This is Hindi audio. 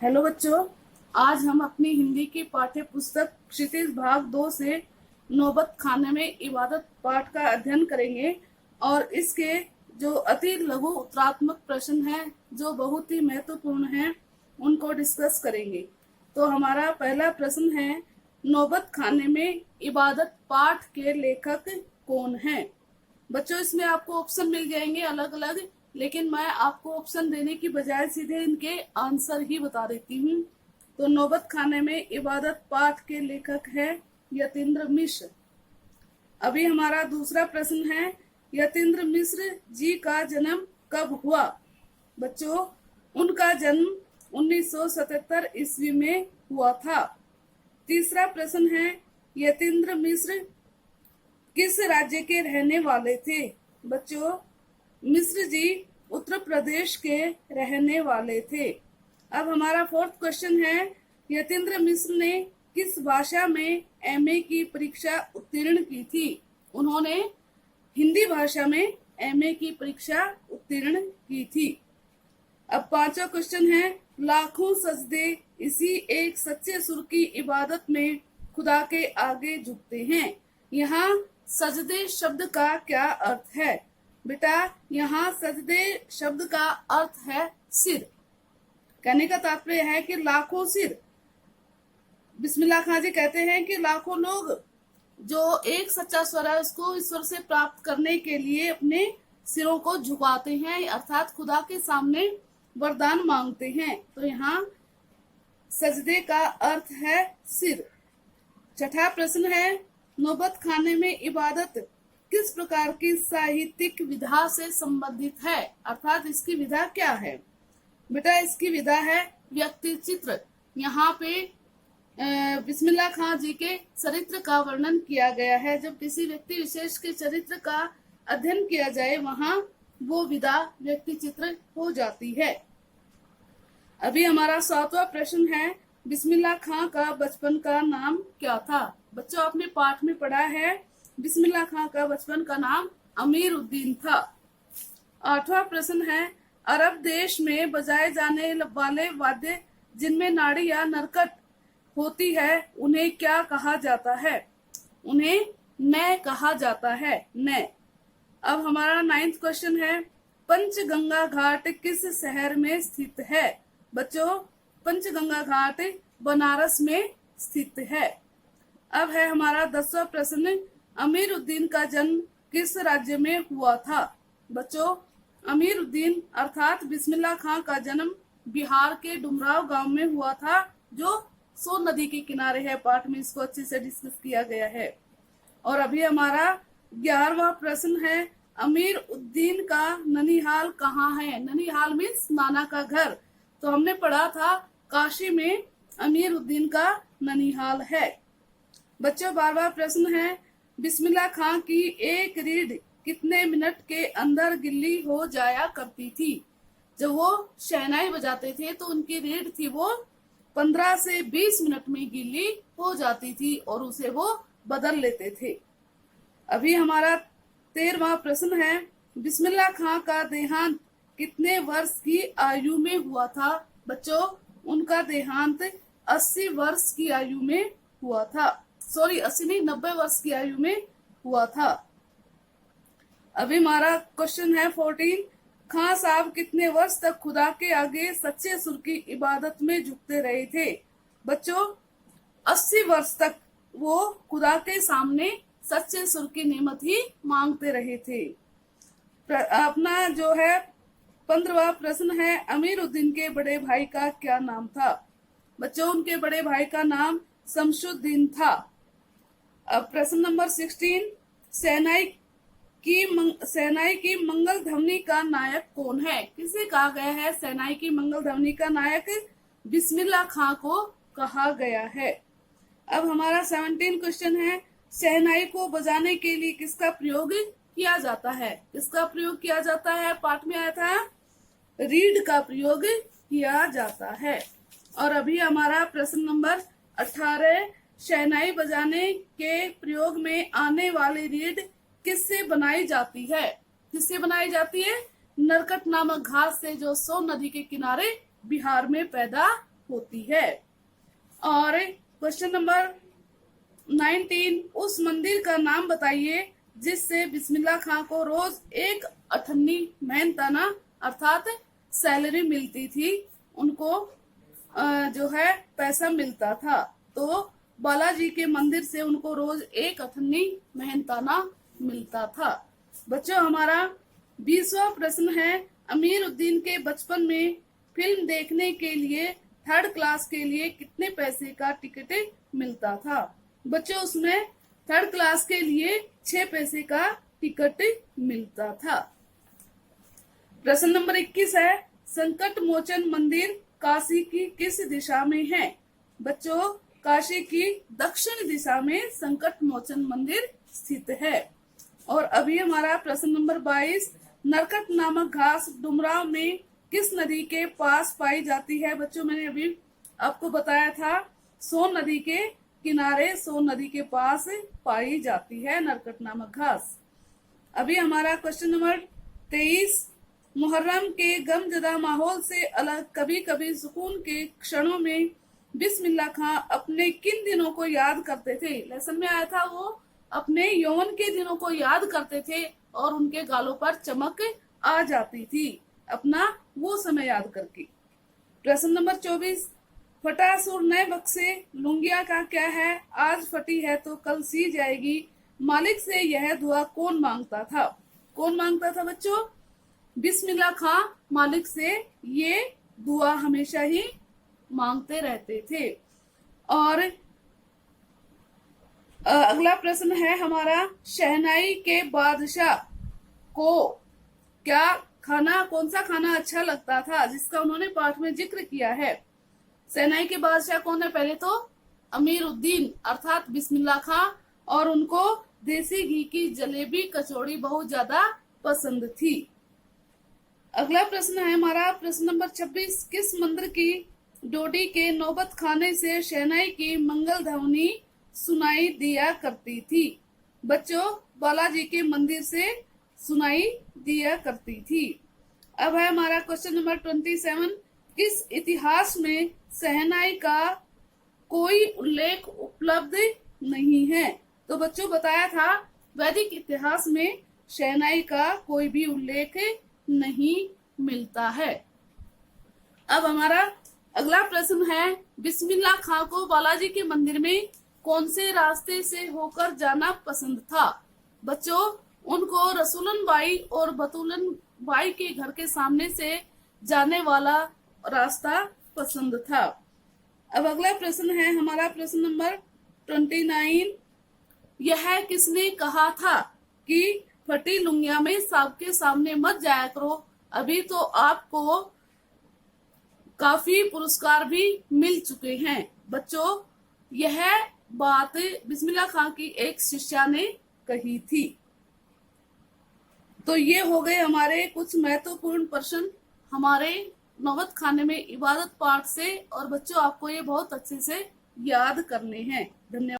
हेलो बच्चों, आज हम अपनी हिंदी की पाठ्य पुस्तक क्षितिज भाग 2 से नौबत खाने में इबादत पाठ का अध्ययन करेंगे और इसके जो अति लघु उत्तरात्मक प्रश्न हैं जो बहुत ही महत्वपूर्ण हैं उनको डिस्कस करेंगे। तो हमारा पहला प्रश्न है, नौबत खाने में इबादत पाठ के लेखक कौन हैं? बच्चों, इसमें आपको ऑप्शन मिल जाएंगे अलग अलग, लेकिन मैं आपको ऑप्शन देने की बजाय सीधे इनके आंसर ही बता देती हूँ। तो नौबत खाने में इबादत पाठ के लेखक है यतीन्द्र मिश्र। अभी हमारा दूसरा प्रश्न है, यतीन्द्र मिश्र जी का जन्म कब हुआ? बच्चों, उनका जन्म 1977 ईस्वी में हुआ था। तीसरा प्रश्न है, यतीन्द्र मिश्र किस राज्य के रहने वाले थे? बच्चों, मिश्र जी उत्तर प्रदेश के रहने वाले थे। अब हमारा फोर्थ क्वेश्चन है, यतीन्द्र मिश्र ने किस भाषा में एमए की परीक्षा उत्तीर्ण की थी? उन्होंने हिंदी भाषा में एमए की परीक्षा उत्तीर्ण की थी। अब पांचवा क्वेश्चन है, लाखों सजदे इसी एक सच्चे सुर की इबादत में खुदा के आगे झुकते हैं। यहाँ सजदे शब्द का क्या अर्थ है? बेटा, यहाँ सजदे शब्द का अर्थ है सिर। कहने का तात्पर्य है कि लाखों सिर, बिस्मिल्लाह खां जी कहते हैं कि लाखों लोग जो एक सच्चा स्वर है उसको ईश्वर से प्राप्त करने के लिए अपने सिरों को झुकाते हैं, अर्थात खुदा के सामने वरदान मांगते हैं। तो यहाँ सजदे का अर्थ है सिर। छठा प्रश्न है, नौबत खाने में इबादत किस प्रकार की साहित्यिक विधा से संबंधित है, अर्थात इसकी विधा क्या है? बेटा, इसकी विधा है व्यक्ति चित्र। यहाँ पे बिस्मिल्लाह खां जी के चरित्र का वर्णन किया गया है। जब किसी व्यक्ति विशेष के चरित्र का अध्ययन किया जाए वहाँ वो विधा व्यक्ति चित्र हो जाती है। अभी हमारा सातवां प्रश्न है, बिस्मिल्लाह खां का बचपन का नाम क्या था? बच्चों, आपने पाठ में पढ़ा है बिस्मिल्लाह खां का बचपन का नाम अमीर उद्दीन था। आठवां प्रश्न है, अरब देश में बजाए जाने वाले वाद्य जिनमें नाड़ी या नरकट होती है उन्हें क्या कहा जाता है? उन्हें नय कहा जाता है, नय। अब हमारा नाइन्थ क्वेश्चन है, पंचगंगा घाट किस शहर में स्थित है? बच्चों, पंचगंगा घाट बनारस में स्थित है। अब है हमारा 10वां प्रश्न, अमीर उद्दीन का जन्म किस राज्य में हुआ था? बच्चों, अमीर उद्दीन अर्थात बिस्मिल्लाह खां का जन्म बिहार के डुमराव गांव में हुआ था, जो सोन नदी के किनारे है। पाठ में इसको अच्छे से डिस्कस किया गया है। और अभी हमारा 11वां प्रश्न है, अमीर उद्दीन का ननिहाल कहाँ है? ननिहाल मीन्स नाना का घर। तो हमने पढ़ा था काशी में अमीर उद्दीन का ननिहाल है। बच्चों, 12वां प्रश्न है, बिस्मिल्लाह खां की एक रीढ़ कितने मिनट के अंदर गिल्ली हो जाया करती थी? जब वो शहनाई बजाते थे तो उनकी रीढ़ थी वो 15 से 20 मिनट में गिल्ली हो जाती थी और उसे वो बदल लेते थे। अभी हमारा 13वां प्रश्न है, बिस्मिल्लाह खां का देहांत कितने वर्ष की आयु में हुआ था? बच्चों, उनका देहांत 80 वर्ष की आयु में हुआ था। 80 नहीं, 90 वर्ष की आयु में हुआ था। अभी हमारा क्वेश्चन है 14, खां साहब कितने वर्ष तक खुदा के आगे सच्चे सुर की इबादत में झुकते रहे थे? बच्चों, 80 वर्ष तक वो खुदा के सामने सच्चे सुर की नेमत ही मांगते रहे थे। अपना जो है 15वां प्रश्न है, अमीर उद्दीन के बड़े भाई का क्या नाम था? बच्चों, उनके बड़े भाई का नाम शमसुद्दीन था। अब प्रश्न नंबर 16, सेनाई की मंगल ध्वनि का नायक कौन है? किसे कहा गया है सेनाई की मंगल ध्वनि का नायक? बिस्मिल्लाह खां को कहा गया है। अब हमारा 17 क्वेश्चन है, शहनाई को बजाने के लिए किसका प्रयोग किया जाता है? किसका प्रयोग किया जाता है? पाठ में आया था, रीड का प्रयोग किया जाता है। और अभी हमारा प्रश्न नंबर 18, शहनाई बजाने के प्रयोग में आने वाली रीड किससे बनाई जाती है? किससे बनाई जाती है? नरकट नामक घास से, जो सोन नदी के किनारे बिहार में पैदा होती है। और क्वेश्चन नंबर 19, उस मंदिर का नाम बताइए जिससे बिस्मिल्लाह खां को रोज एक अठन्नी मेहनताना अर्थात सैलरी मिलती थी, उनको जो है पैसा मिलता था। तो बालाजी के मंदिर से उनको रोज एक अठन्नी मेहनताना मिलता था। बच्चों, हमारा 20वां प्रश्न है, अमीर उद्दीन के बचपन में फिल्म देखने के लिए 3rd क्लास के लिए कितने पैसे का टिकट मिलता था? बच्चों, उसमें 3rd क्लास के लिए 6 पैसे का टिकट मिलता था। प्रश्न नंबर 21 है, संकट मोचन मंदिर काशी की किस दिशा में है? बच्चों, काशी की दक्षिण दिशा में संकट मोचन मंदिर स्थित है। और अभी हमारा प्रश्न नंबर 22, नरकट नामक घास डुमराव में किस नदी के पास पाई जाती है? बच्चों, मैंने अभी आपको बताया था, सोन नदी के किनारे, सोन नदी के पास पाई जाती है नरकट नामक घास। अभी हमारा क्वेश्चन नंबर 23, मुहर्रम के गमजदा माहौल से अलग कभी कभी सुकून के क्षणों में बिस्मिल्लाह खां अपने किन दिनों को याद करते थे? लेसन में आया था, वो अपने यौवन के दिनों को याद करते थे और उनके गालों पर चमक आ जाती थी अपना वो समय याद करके। प्रश्न नंबर 24, फटा सुर नए बक्से लुंगिया का क्या है? आज फटी है तो कल सी जाएगी, मालिक से यह दुआ कौन मांगता था? कौन मांगता था बच्चों? बिस्मिल्लाह खां मालिक से ये दुआ हमेशा ही मांगते रहते थे। और अगला प्रश्न है हमारा, शहनाई के बादशाह को क्या खाना, कौन सा खाना अच्छा लगता था जिसका उन्होंने पाठ में जिक्र किया है? शहनाई के बादशाह कौन है? पहले तो अमीर उद्दीन अर्थात बिस्मिल्लाह खां, और उनको देसी घी की जलेबी कचौड़ी बहुत ज्यादा पसंद थी। अगला प्रश्न है हमारा प्रश्न नंबर 26, किस मंदिर की डोडी के नौबत खाने से शहनाई की मंगल ध्वनि सुनाई दिया करती थी? बच्चों, बालाजी के मंदिर से सुनाई दिया करती थी। अब है हमारा क्वेश्चन नंबर 27, किस इतिहास में शहनाई का कोई उल्लेख उपलब्ध नहीं है? तो बच्चों, बताया था वैदिक इतिहास में शहनाई का कोई भी उल्लेख नहीं मिलता है। अब हमारा अगला प्रश्न है, बिस्मिल्लाह खां को बालाजी के मंदिर में कौन से रास्ते से होकर जाना पसंद था? बच्चों, उनको रसूलन बाई और बतूलन बाई के घर के सामने से जाने वाला रास्ता पसंद था। अब अगला प्रश्न है हमारा प्रश्न नंबर 29, यह किसने कहा था कि फटी लुंगिया में सबके सामने मत जाया करो? अभी तो आपको काफी पुरस्कार भी मिल चुके हैं। बच्चों, यह बात बिस्मिल्लाह खां की एक शिष्या ने कही थी। तो ये हो गए हमारे कुछ महत्वपूर्ण प्रश्न हमारे नौबत खाने में इबादत पाठ से, और बच्चों आपको ये बहुत अच्छे से याद करने हैं। धन्यवाद।